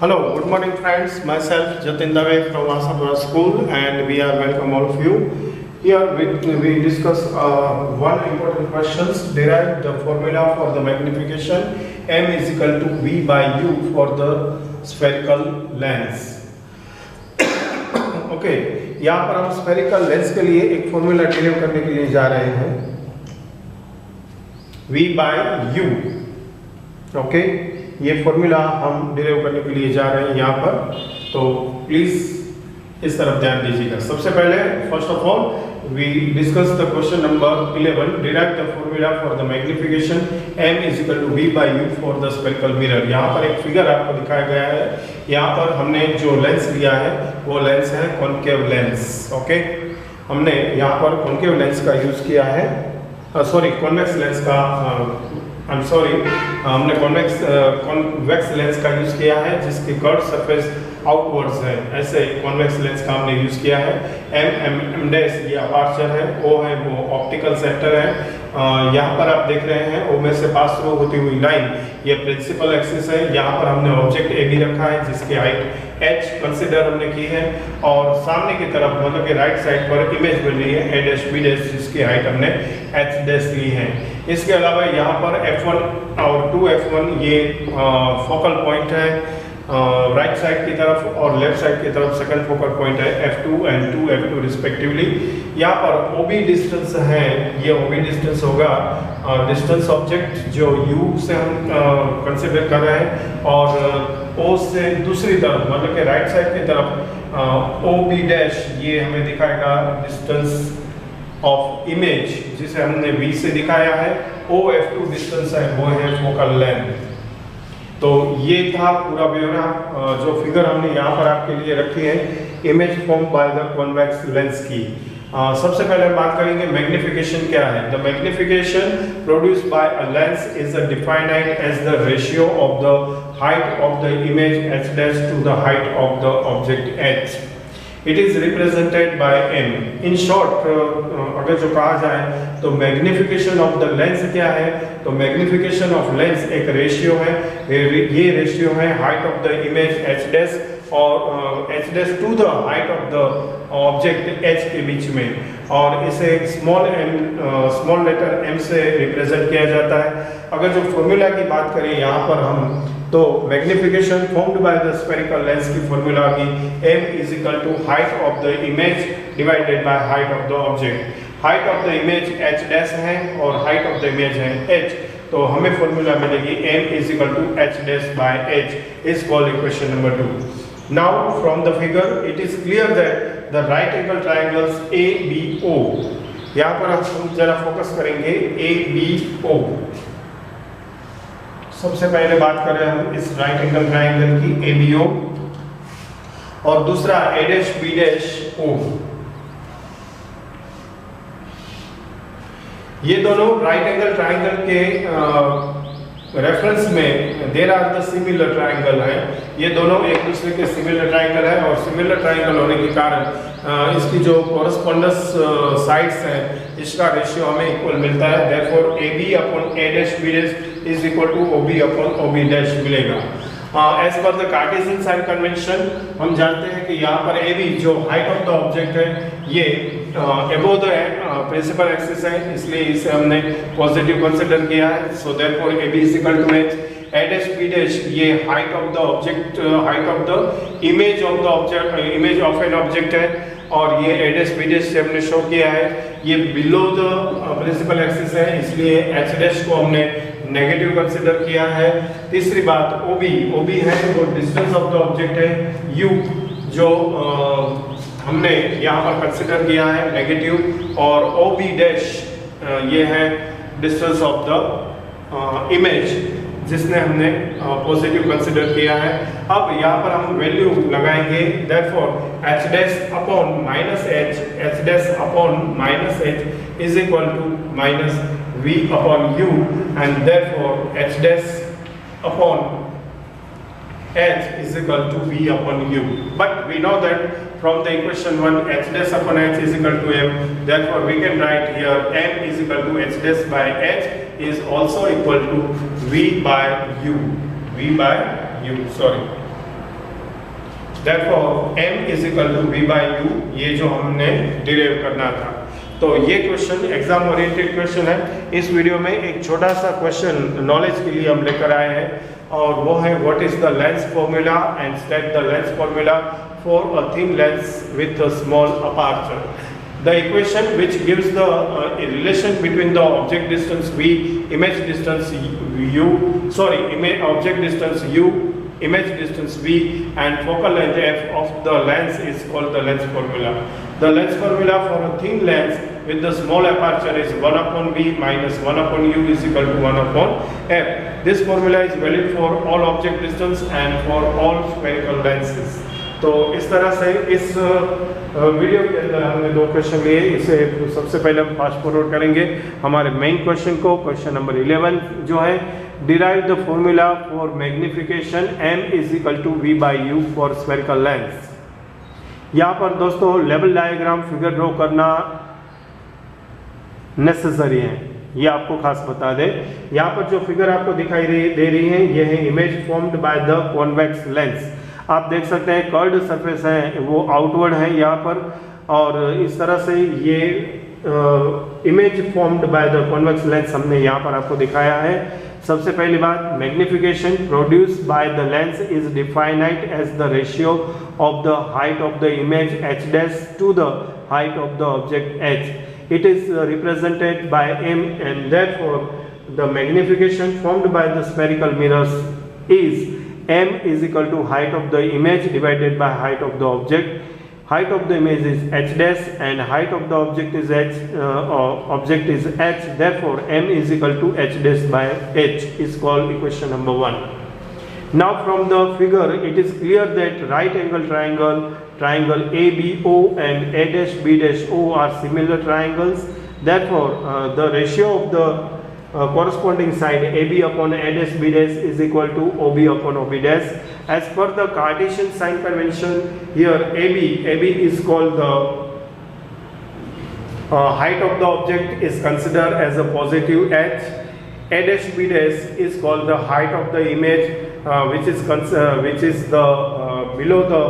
Hello, good morning friends. Myself Jatin Dave from Asapura School, and we are welcome all of you. Here we discuss one important questions. Derive the formula for the magnification m is equal to v by u for the spherical lens. Okay, यहाँ पर हम spherical lens के लिए एक formula derive करने के लिए जा रहे हैं v by u. Okay, ये फॉर्मूला हम डिराइव करने के लिए जा रहे हैं यहाँ पर, तो प्लीज इस तरफ ध्यान दीजिएगा। सबसे पहले first of all we discuss the question number 11, derive the formula for the magnification m is equal to v by u for the spherical mirror. यहाँ पर एक फिगर आपको दिखाया गया है। यहाँ पर हमने जो लेंस लिया है वो लेंस है कॉनकेव लेंस। ओके, हमने यहाँ पर कॉनकेव लेंस का यूज किया है, सॉरी कॉन्वेक्स लेंस का, हमने कॉन्वेक्स लेंस का यूज किया है जिसकी कर्व सरफेस आउटवर्ड्स है। ऐसे कॉन्वेक्स लेंस का हमने यूज किया है। एम डैश ये अपर्चर है, ओ है वो ऑप्टिकल सेंटर है। यहाँ पर आप देख रहे हैं ओ में से पास थ्रू होती हुई लाइन ये प्रिंसिपल एक्सिस है। यहाँ पर हमने ऑब्जेक्ट ए भी रखा है जिसकी हाइट एच कंसिडर हमने की है, और सामने की तरफ मतलब कि राइट साइड पर इमेज बन रही है ए डैश बी डैश जिसकी हाइट हमने एच डैश ली है। इसके अलावा यहाँ पर F1 और 2F1 ये फोकल पॉइंट है राइट साइड की तरफ, और लेफ्ट साइड की तरफ सेकंड फोकल पॉइंट है F2 एंड 2F2 रिस्पेक्टिवली। यहाँ पर OB डिस्टेंस है, ये OB डिस्टेंस होगा डिस्टेंस ऑब्जेक्ट जो U से हम कंसिडर कर रहे हैं, और O से दूसरी तरफ मतलब कि राइट साइड की तरफ OB डैश ये हमें दिखाएगा डिस्टेंस ऑफ इमेज जिसे हमने V से दिखाया है। OF2 डिस्टेंस है वो है फोकल लेंथ। तो ये था पूरा ब्यौरा जो फिगर हमने यहाँ पर आपके लिए रखी है image form by the convex lens की। सबसे पहले हम बात करेंगे मैग्निफिकेशन क्या है। The magnification produced by a lens is defined as the ratio of the height of the image h dash to the height of the object h। It is represented by m. In short, अगर जो कहा जाए तो magnification of the lens क्या है, तो magnification of lens एक ratio है। ये रेशियो है height of the image h dash और h dash to the height of the object h के बीच में, और इसे स्मॉल लेटर m से रिप्रेजेंट किया जाता है। अगर जो फॉर्मूला की बात करें यहाँ पर हम, तो magnification formed by the spherical lens की फॉर्मूला की m is equal to height of the image divided by height of the object. Height of the image h dash है और हाइट ऑफ द इमेज है h, तो हमें formula मिलेगी m is equal to h dash by h is called equation number 2। Now from the figure it is clear that the right angle triangles ABO, यहाँ पर हम जरा focus करेंगे ABO। सबसे पहले बात करें हम इस राइट एंगल ट्रायंगल की ABO, और दूसरा A dash B dash O। ये दोनों राइट एंगल ट्रायंगल के रेफरेंस में there are the similar triangle है। ये दोनों एक दूसरे के सिमिलर ट्रायंगल है, और सिमिलर ट्रायंगल होने के कारण इसकी जो कॉरेस्पोंडेंस साइड्स हैं इसका रेशियो हमें इक्वल मिलता है। Therefore AB upon A dash B dash is equal to OB upon OB dash मिलेगा। As per the Cartesian sign convention हम जानते हैं कि यहाँ पर AB जो हाइट ऑफ द ऑब्जेक्ट है ये अबव द प्रिंसिपल एक्सिस है, इसलिए इसे हमने पॉजिटिव कंसीडर किया है। So therefore AB is equal to h। A dash B dash ये height of the object, height of the image of the object, image of an object है, और ये A डैश B डैश से हमने show किया है ये below the principal axis है, इसलिए h डैश को हमने नेगेटिव कंसीडर किया है। तीसरी बात OB है वो डिस्टेंस ऑफ द ऑब्जेक्ट है, U जो हमने यहाँ पर कंसीडर किया है नेगेटिव, और OB डैश ये है डिस्टेंस ऑफ द इमेज जिसने हमने पॉजिटिव कंसीडर किया है। अब यहाँ पर हम वैल्यू लगाएंगे, therefore h dash upon minus h dash upon minus h is equal to minus v upon u, and therefore h dash upon h is equal to v upon u. But we know that from the equation 1 h dash upon h is equal to m, therefore we can write here m is equal to h dash by h is also equal to v by u, sorry। Therefore m is equal to v by u, ये जो हमने derive करना था। तो ये question exam oriented question है। इस video में एक छोटा सा क्वेश्चन नॉलेज के लिए हम लेकर आए हैं और वो है what is the lens formula and state the lens formula for a thin lens with a small aperture. The equation which gives the relation between the object distance v, image distance u, object distance u, image distance v and focal length f of the lens is called the lens formula. The lens formula for a thin lens with the small aperture is 1 upon v minus 1 upon u is equal to 1 upon f. This formula is valid for all object distance and for all spherical lenses. तो इस तरह से इस video के अंदर हमने दो question लिए। इसे सबसे पहले हम फास्ट फॉरवर्ड करेंगे हमारे मेन क्वेश्चन को। क्वेश्चन नंबर 11 जो है derive the formula for magnification m is equal to v by u for spherical lens. यहाँ पर दोस्तों लेवल डायग्राम फिगर ड्रॉ करना नेसेसरी है, ये आपको खास बता दें। यहाँ पर जो फिगर आपको दिखाई दे रही है ये है image formed by the convex lens. आप देख सकते हैं कर्व्ड सरफेस है वो आउटवर्ड है यहाँ पर, और इस तरह से ये image formed by the convex lens हमने यहाँ पर आपको दिखाया है। सबसे पहली बात, magnification produced by the lens is defined as the ratio of the height of the image h dash to the height of the object h। It is represented by m and therefore the magnification formed by the spherical mirrors is m is equal to height of the image divided by height of the object. Height of the image is h dash and height of the object is h. Therefore m is equal to h dash by h is called equation number 1. Now from the figure it is clear that right angle triangle ABO and A dash B dash O are similar triangles. Therefore the ratio of the corresponding side AB upon A dash B dash is equal to OB upon OB dash. As per the Cartesian sign convention, here AB is called the height of the object is considered as a positive h. A dash B dash is called the height of the image which is the below the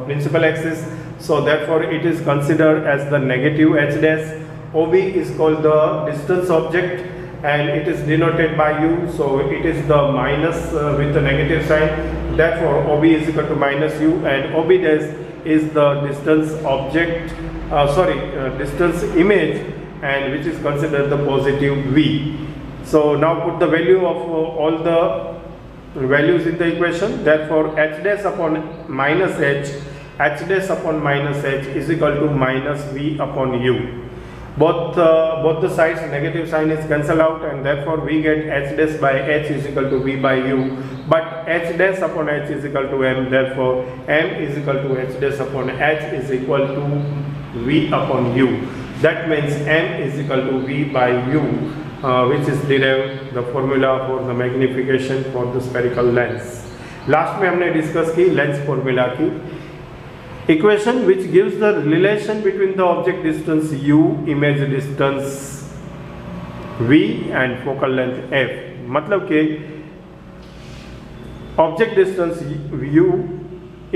principal axis. So therefore it is considered as the negative h dash. OB is called the distance object and it is denoted by u, so it is the minus with the negative sign. Therefore OB is equal to minus u and OB dash is the distance object distance image and which is considered the positive v. So now put the value of all the values in the equation. Therefore h dash upon minus h dash upon minus h is equal to minus v upon u. Both the sides negative sign is cancelled out and therefore we get h dash by h is equal to v by u, but h dash upon h is equal to m. Therefore m is equal to h dash upon h is equal to v upon u. That means m is equal to v by u, which is derived the formula for the magnification for the spherical lens. Last में हमने discuss की lens formula की। Equation which gives the relation between the object distance u, image distance v and focal length f। मतलब कि object distance u,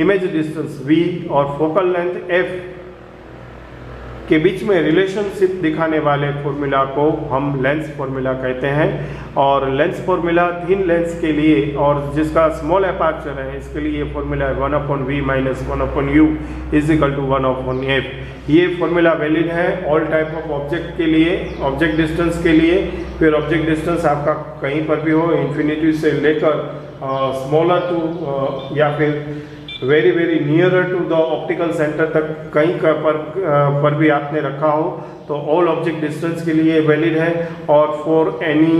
image distance v और focal length f के बीच में रिलेशनशिप दिखाने वाले फॉर्मूला को हम लेंस फॉर्मूला कहते हैं। और लेंस फॉर्मूला थिन लेंस के लिए और जिसका स्मॉल अपर्चर है इसके लिए ये फॉर्मूला है 1 upon v minus 1 upon u is equal to 1 upon f. ये फॉर्मूला वैलिड है ऑल टाइप ऑफ ऑब्जेक्ट के लिए, ऑब्जेक्ट डिस्टेंस के लिए। फिर ऑब्जेक्ट डिस्टेंस आपका कहीं पर भी हो, इन्फिनिटी से लेकर स्मॉलर टू या फिर very very nearer to the optical centre तक कहीं पर भी आपने रखा हो तो ऑल ऑब्जेक्ट डिस्टेंस के लिए वैलिड है। और फॉर एनी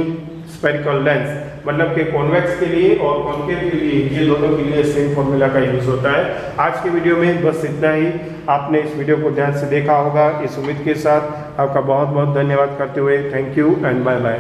स्फेरिकल लेंस मतलब कि कॉन्वेक्स के लिए और कॉन्केव के लिए ये दोनों के लिए सेम फॉर्मूला का यूज होता है। आज के वीडियो में बस इतना ही। आपने इस वीडियो को ध्यान से देखा होगा, इस उम्मीद के साथ आपका बहुत बहुत धन्यवाद करते हुए thank you and bye bye.